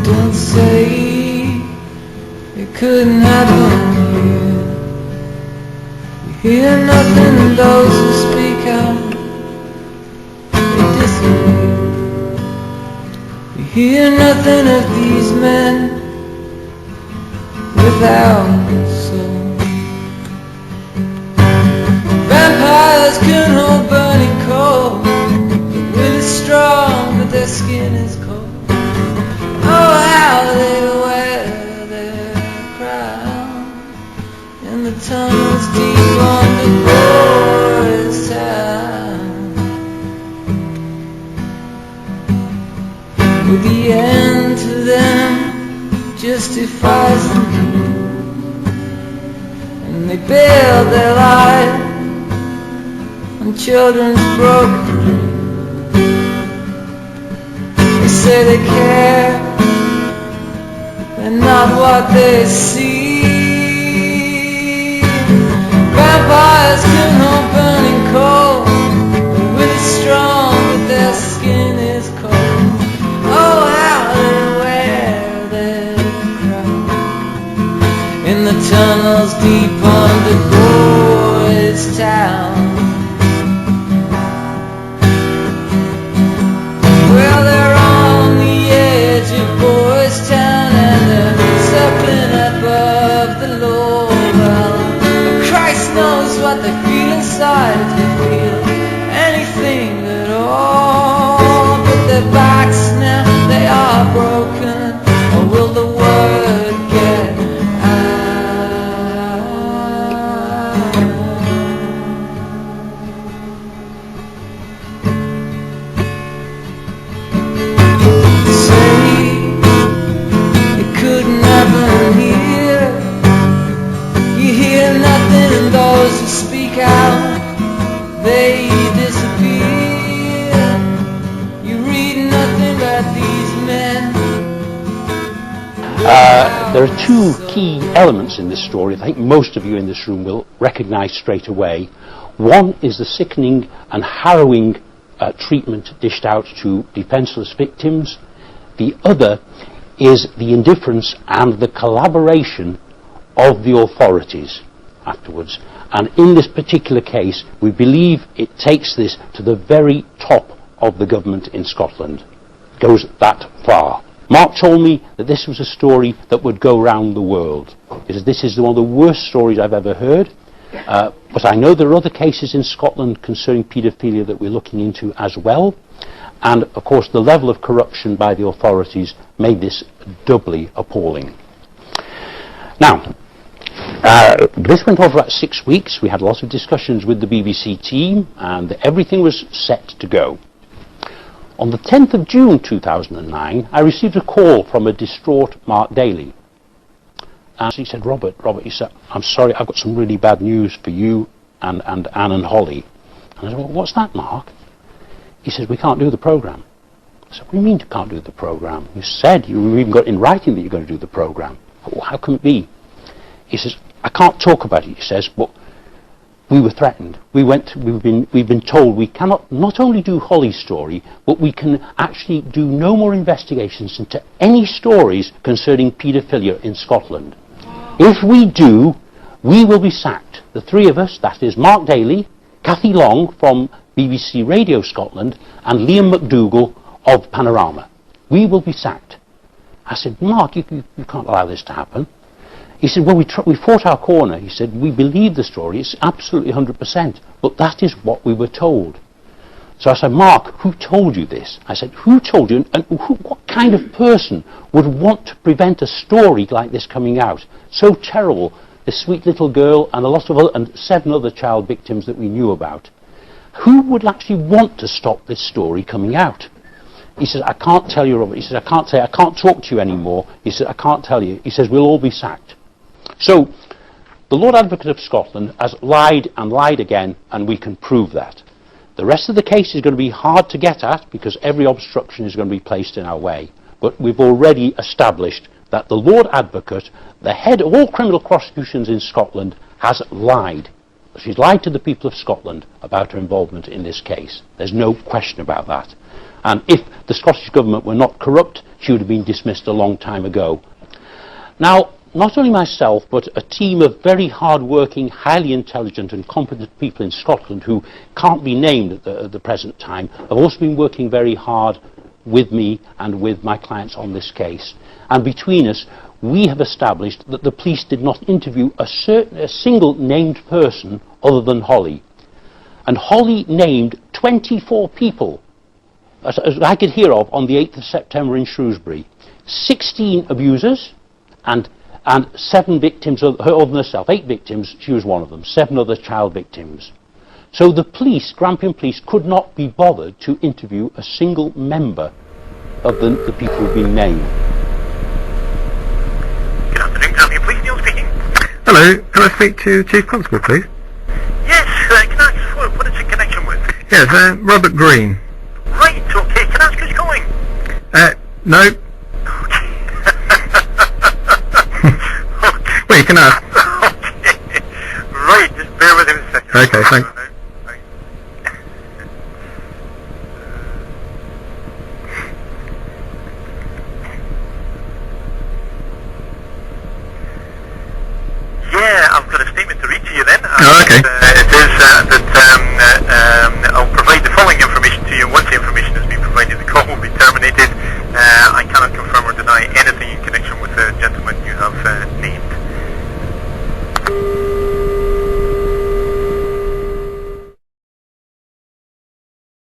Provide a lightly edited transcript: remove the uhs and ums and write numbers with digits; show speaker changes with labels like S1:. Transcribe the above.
S1: Don't say it couldn't happen here. You hear nothing, and those who speak out, they disappear. You hear nothing of these men without soul. Vampires can hold burning coal. The will is strong, but their skin is cold. Oh, how they wear their crown in the tunnels deep under Boys Town. Well, the end to them justifies them, and they build their life on children's broken dreams. They say they care, they're not what they see. Vampires can hold burning coal. The will is strong, but their skin is cold. Oh, how they wear their crown in the tunnels deep under Boys Town. Well, they're on the edge of Boys Town, and they're circling above the law. Well, Christ knows what they feel inside, if they feel anything at all. But their backs now, they are broken, or will the word get those who speak out, they disappear. You read nothing but these men.
S2: There are two key elements in this story that I think most of you in this room will recognise straight away. One is the sickening and harrowing treatment dished out to defenceless victims. The other is the indifference and the collaboration of the authorities afterwards. And in this particular case, we believe it takes this to the very top of the government in Scotland. It goes that far. Mark told me that this was a story that would go round the world. He said, this is one of the worst stories I've ever heard, but I know there are other cases in Scotland concerning paedophilia that we're looking into as well. And of course the level of corruption by the authorities made this doubly appalling. Now, this went on for about 6 weeks. We had lots of discussions with the BBC team, and everything was set to go. On the 10th of June 2009, I received a call from a distraught Mark Daly. And he said, Robert, he said, I'm sorry, I've got some really bad news for you and Anne and Hollie. And I said, well, what's that, Mark? He says, we can't do the programme. I said, what do you mean you can't do the programme? You said, you even got in writing that you're going to do the programme. Well, how can it be? He says, I can't talk about it, he says, but we were threatened. We've been told we cannot not only do Hollie's story, but we can actually do no more investigations into any stories concerning paedophilia in Scotland. If we do, we will be sacked. The three of us, that is Mark Daly, Cathy Long from BBC Radio Scotland, and Liam McDougall of Panorama. We will be sacked. I said, Mark, you can't allow this to happen. He said, well, we fought our corner. He said, we believe the story. It's absolutely 100%. But that is what we were told. So I said, Mark, who told you this? I said, who told you? And what kind of person would want to prevent a story like this coming out? So terrible. This sweet little girl and a lot of other, and 7 other child victims that we knew about. Who would actually want to stop this story coming out? He says, I can't tell you, Robert. He says, I can't talk to you anymore. He says, I can't tell you. He says, we'll all be sacked. So, the Lord Advocate of Scotland has lied and lied again, and we can prove that. The rest of the case is going to be hard to get at, because every obstruction is going to be placed in our way. But we've already established that the Lord Advocate, the head of all criminal prosecutions in Scotland, has lied. She's lied to the people of Scotland about her involvement in this case. There's no question about that. And if the Scottish Government were not corrupt, she would have been dismissed a long time ago. Now, not only myself, but a team of very hard-working, highly intelligent and competent people in Scotland who can't be named at the present time have also been working very hard with me and with my clients on this case. And between us, we have established that the police did not interview a single named person other than Hollie. And Hollie named 24 people, as I could hear of, on the 8th of September in Shrewsbury. 16 abusers and 7 victims other than herself. 8 victims, she was one of them. 7 other child victims. So the police, Grampian Police, could not be bothered to interview a single member of the people who've been named.
S3: Good afternoon, Grampian Police, Neil speaking.
S4: Hello, can I speak to Chief Constable, please?
S3: Yes, can I ask what it's in connection with?
S4: Yes, Robert Green.
S3: Right, okay, can I ask who's calling?
S4: No. Well, you can ask.
S3: Okay. Right, just bear with him a second.
S4: Okay, thanks.
S3: Yeah, I've got a statement to read to you then.
S4: Oh, okay.
S3: It is that I'll provide the following information to you. Once the information has been provided, the call will be terminated.